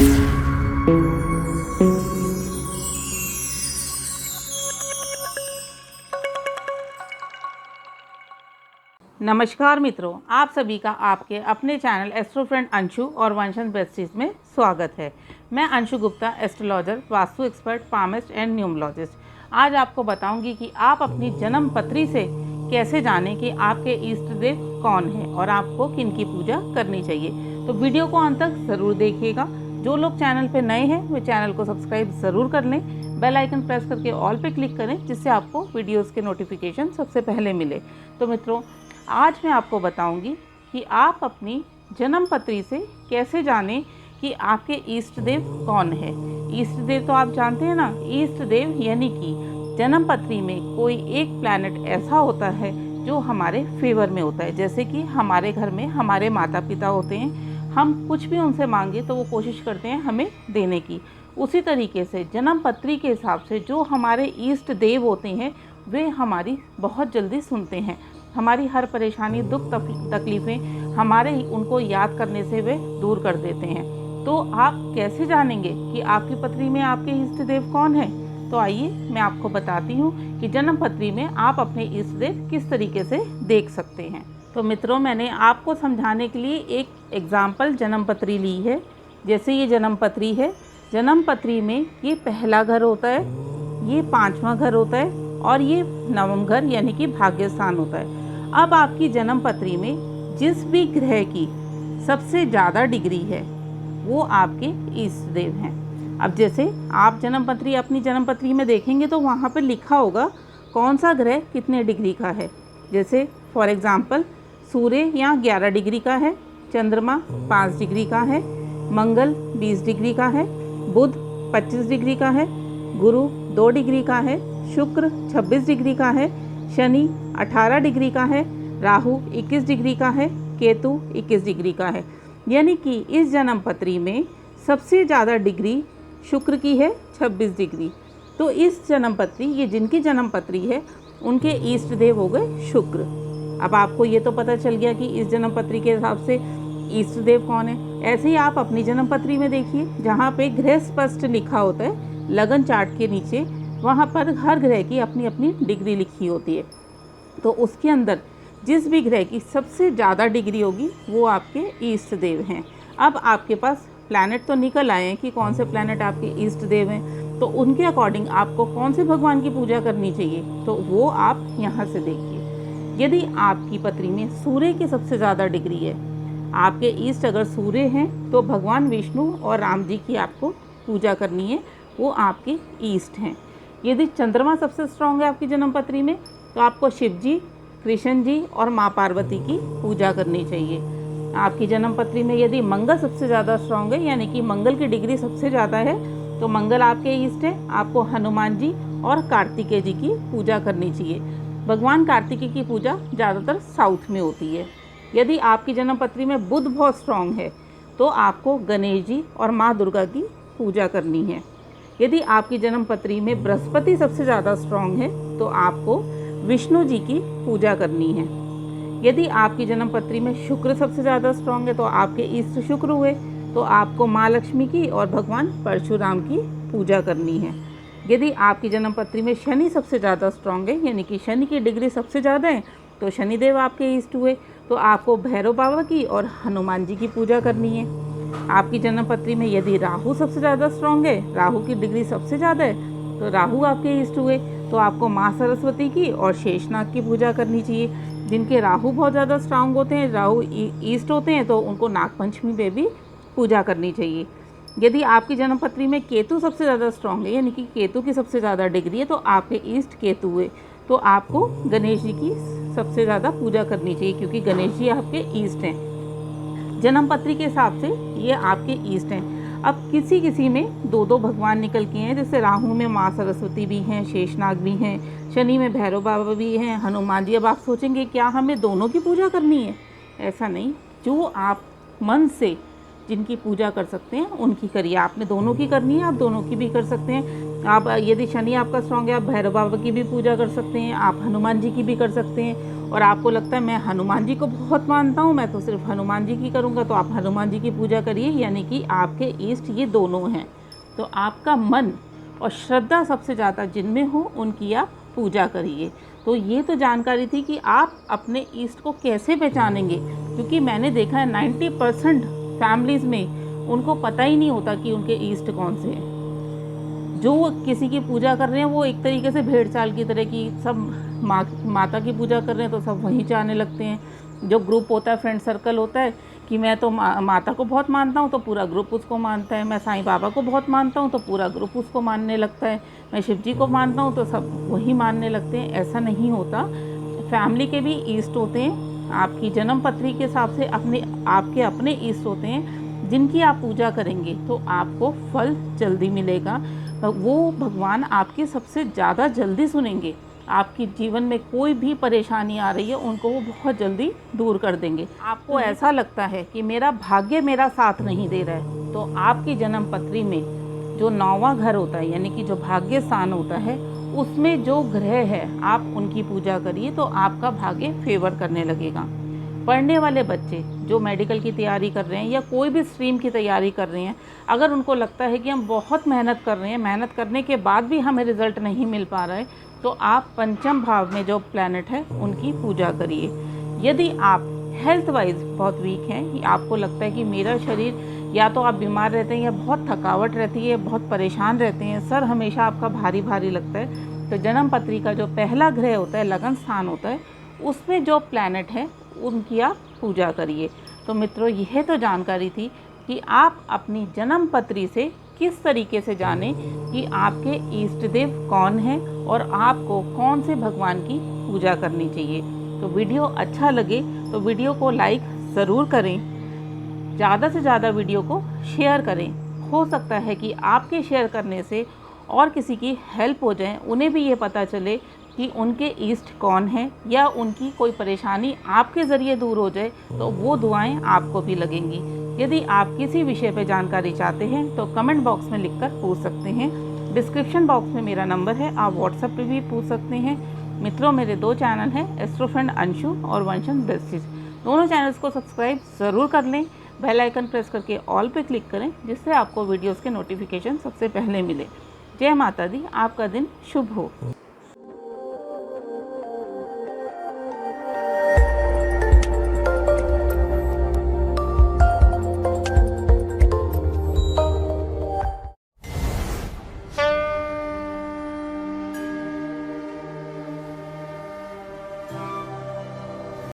नमस्कार मित्रों, आप सभी का आपके अपने चैनल एस्ट्रो फ्रेंड अंशु और वंशन बेस्टीज में स्वागत है। मैं Anshu Gupta, astrologer, vastu expert, palmist and numerologist. आज आपको बताऊंगी कि आप अपनी जन्म पत्री से कैसे जानें कि आपके इष्ट देव कौन है और आपको किन की पूजा करनी चाहिए। तो वीडियो को अंत तक ज़रूर देखिएगा। जो लोग चैनल पर नए हैं वे चैनल को सब्सक्राइब ज़रूर कर लें, बेल आइकन प्रेस करके ऑल पे क्लिक करें, जिससे आपको वीडियोज़ के नोटिफिकेशन सबसे पहले मिले। तो मित्रों, आज मैं आपको बताऊंगी कि आप अपनी जन्म पत्री से कैसे जानें कि आपके इष्ट देव कौन है। इष्ट देव तो आप जानते हैं ना, इष्ट देव यानी कि जन्म पत्री में कोई एक प्लैनेट ऐसा होता है जो हमारे फेवर में होता है। जैसे कि हमारे घर में हमारे माता पिता होते हैं, हम कुछ भी उनसे मांगे तो वो कोशिश करते हैं हमें देने की। उसी तरीके से जन्म पत्री के हिसाब से जो हमारे इष्ट देव होते हैं वे हमारी बहुत जल्दी सुनते हैं। हमारी हर परेशानी, दुख, तकलीफ़ें हमारे उनको याद करने से वे दूर कर देते हैं। तो आप कैसे जानेंगे कि आपकी पत्री में आपके इष्ट देव कौन है? तो आइए मैं आपको बताती हूँ कि जन्म पत्री में आप अपने इष्ट देव किस तरीके से देख सकते हैं। तो मित्रों, मैंने आपको समझाने के लिए एक एग्जाम्पल जन्म पत्री ली है। जैसे ये जन्म पत्री है, जन्म पत्री में ये पहला घर होता है, ये 5वां घर होता है और ये 9वां घर यानी कि भाग्य स्थान होता है। अब आपकी जन्म पत्री में जिस भी ग्रह की सबसे ज़्यादा डिग्री है वो आपके इष्ट देव हैं। अब जैसे आप अपनी जन्म पत्री में देखेंगे तो वहाँ पर लिखा होगा कौन सा ग्रह कितने डिग्री का है। जैसे फॉर एग्ज़ाम्पल सूर्य यहाँ 11 डिग्री का है, चंद्रमा 5 डिग्री का है, मंगल 20 डिग्री का है, बुध 25 डिग्री का है, गुरु 2 डिग्री का है, शुक्र 26 डिग्री का है, शनि 18 डिग्री का है, राहु 21 डिग्री का है, केतु 21 डिग्री का है। यानी कि इस जन्म पत्री में सबसे ज़्यादा डिग्री शुक्र की है 26 डिग्री। तो इस जन्म पत्री, ये जिनकी जन्म पत्री है उनके इष्ट देव हो गए शुक्र। अब आपको ये तो पता चल गया कि इस जन्म पत्री के हिसाब से इष्ट देव कौन है। ऐसे ही आप अपनी जन्म पत्री में देखिए, जहाँ पे ग्रह स्पष्ट लिखा होता है लगन चार्ट के नीचे, वहाँ पर हर ग्रह की अपनी अपनी डिग्री लिखी होती है। तो उसके अंदर जिस भी ग्रह की सबसे ज़्यादा डिग्री होगी वो आपके इष्ट देव हैं। अब आपके पास प्लैनेट तो निकल आए हैं कि कौन से प्लैनेट आपके इष्ट देव हैं, तो उनके अकॉर्डिंग आपको कौन से भगवान की पूजा करनी चाहिए तो वो आप यहाँ से देखिए। यदि आपकी पत्री में सूर्य की सबसे ज़्यादा डिग्री है, आपके इष्ट अगर सूर्य हैं, तो भगवान विष्णु और राम जी की आपको पूजा करनी है, वो आपके ईस्ट हैं। यदि चंद्रमा सबसे स्ट्रांग है आपकी जन्म पत्री में, तो आपको शिव जी, कृष्ण जी और माँ पार्वती की पूजा करनी चाहिए। आपकी जन्म पत्री में यदि मंगल सबसे ज़्यादा स्ट्रांग है, यानी कि मंगल की डिग्री सबसे ज़्यादा है, तो मंगल आपके ईस्ट है, आपको हनुमान जी और कार्तिकेय जी की पूजा करनी चाहिए। भगवान कार्तिकेय की पूजा ज़्यादातर साउथ में होती है। यदि आपकी जन्म पत्री में बुध बहुत स्ट्रांग है, तो आपको गणेश जी और माँ दुर्गा की पूजा करनी है। यदि आपकी जन्म पत्री में बृहस्पति सबसे ज़्यादा स्ट्रांग है, तो आपको विष्णु जी की पूजा करनी है। यदि आपकी जन्म पत्री में शुक्र सबसे ज़्यादा स्ट्रांग है, तो आपके इष्ट शुक्र हुए, तो आपको माँ लक्ष्मी की और भगवान परशुराम की पूजा करनी है। यदि आपकी जन्म पत्री में शनि सबसे ज़्यादा स्ट्रांग है, यानी कि शनि की डिग्री सबसे ज़्यादा है, तो शनिदेव आपके इष्ट हुए, तो आपको भैरव बाबा की और हनुमान जी की पूजा करनी है। आपकी जन्म पत्री में यदि राहु सबसे ज़्यादा स्ट्रांग है, राहु की डिग्री सबसे ज़्यादा है, तो राहु आपके इष्ट हुए, तो आपको माँ सरस्वती की और शेषनाग की पूजा करनी चाहिए। जिनके राहु बहुत ज़्यादा स्ट्रांग होते हैं, राहु ईस्ट होते हैं, तो उनको नागपंचमी में भी पूजा करनी चाहिए। यदि आपकी जन्म पत्री में केतु सबसे ज़्यादा स्ट्रांग है, यानी कि केतु की सबसे ज़्यादा डिग्री है, तो आपके ईस्ट केतु हुए, तो आपको गणेश जी की सबसे ज़्यादा पूजा करनी चाहिए, क्योंकि गणेश जी आपके ईस्ट हैं। जन्म पत्री के हिसाब से ये आपके ईस्ट हैं। अब किसी किसी में 2-2 भगवान निकल के हैं, जैसे राहु में माँ सरस्वती भी हैं, शेषनाग भी हैं, शनि में भैरव बाबा भी हैं, हनुमान जी। अब आप सोचेंगे क्या हमें दोनों की पूजा करनी है? ऐसा नहीं, जो आप मन से जिनकी पूजा कर सकते हैं उनकी करिए। आपने दोनों की करनी है, आप दोनों की भी कर सकते हैं। आप यदि शनि आपका स्ट्रॉन्ग है, आप भैरव बाबा की भी पूजा कर सकते हैं, आप हनुमान जी की भी कर सकते हैं। और आपको लगता है मैं हनुमान जी को बहुत मानता हूँ, मैं तो सिर्फ हनुमान जी की करूँगा, तो आप हनुमान जी की पूजा करिए। यानी कि आपके इष्ट ये दोनों हैं। तो आपका मन और श्रद्धा सबसे ज़्यादा जिनमें हो उनकी आप पूजा करिए। तो ये तो जानकारी थी कि आप अपने ईस्ट को कैसे पहचानेंगे, क्योंकि मैंने देखा है 90% फैमिलीज़ में उनको पता ही नहीं होता कि उनके ईस्ट कौन से हैं। जो किसी की पूजा कर रहे हैं वो एक तरीके से भेड़ चाल की तरह की, सब माता की पूजा कर रहे हैं तो सब वहीं जाने लगते हैं। जो ग्रुप होता है, फ्रेंड सर्कल होता है कि मैं तो माता को बहुत मानता हूँ तो पूरा ग्रुप उसको मानता है, मैं साईं बाबा को बहुत मानता हूँ तो पूरा ग्रुप उसको मानने लगता है, मैं शिव जी को मानता हूँ तो सब वही मानने लगते हैं। ऐसा नहीं होता। फैमिली के भी ईस्ट होते हैं, आपकी जन्म पत्री के हिसाब से आपके अपने ईस्ट होते हैं जिनकी आप पूजा करेंगे तो आपको फल जल्दी मिलेगा। वो भगवान आपकी सबसे ज़्यादा जल्दी सुनेंगे। आपकी जीवन में कोई भी परेशानी आ रही है उनको वो बहुत जल्दी दूर कर देंगे। आपको ऐसा लगता है कि मेरा भाग्य मेरा साथ नहीं दे रहा है, तो आपकी जन्म पत्री में जो 9वां घर होता है, यानी कि जो भाग्य स्थान होता है, उसमें जो ग्रह है आप उनकी पूजा करिए तो आपका भाग्य फेवर करने लगेगा। पढ़ने वाले बच्चे जो मेडिकल की तैयारी कर रहे हैं या कोई भी स्ट्रीम की तैयारी कर रहे हैं, अगर उनको लगता है कि हम बहुत मेहनत कर रहे हैं, मेहनत करने के बाद भी हमें रिज़ल्ट नहीं मिल पा रहा है, तो आप पंचम भाव में जो प्लैनेट है उनकी पूजा करिए। यदि आप हेल्थ वाइज बहुत वीक हैं, आपको लगता है कि मेरा शरीर, या तो आप बीमार रहते हैं या बहुत थकावट रहती है, बहुत परेशान रहते हैं, सर हमेशा आपका भारी भारी लगता है, तो जन्म पत्री का जो पहला ग्रह होता है, लगन स्थान होता है, उसमें जो प्लैनेट है उनकी आप पूजा करिए। तो मित्रों, यह तो जानकारी थी कि आप अपनी जन्म पत्री से किस तरीके से जानें कि आपके इष्ट देव कौन हैं और आपको कौन से भगवान की पूजा करनी चाहिए। तो वीडियो अच्छा लगे तो वीडियो को लाइक ज़रूर करें, ज़्यादा से ज़्यादा वीडियो को शेयर करें। हो सकता है कि आपके शेयर करने से और किसी की हेल्प हो जाए, उन्हें भी ये पता चले कि उनके ईष्ट कौन है, या उनकी कोई परेशानी आपके ज़रिए दूर हो जाए तो वो दुआएं आपको भी लगेंगी। यदि आप किसी विषय पर जानकारी चाहते हैं तो कमेंट बॉक्स में लिखकर पूछ सकते हैं। डिस्क्रिप्शन बॉक्स में मेरा नंबर है, आप व्हाट्सएप पे भी पूछ सकते हैं। मित्रों, मेरे 2 चैनल हैं, एस्ट्रो फ्रेंड अंशु और वंशन बेस्टीज। दोनों चैनल्स को सब्सक्राइब ज़रूर कर लें, बेल आइकन प्रेस करके ऑल पे क्लिक करें, जिससे आपको वीडियोज़ के नोटिफिकेशन सबसे पहले मिले। जय माता दी, आपका दिन शुभ हो।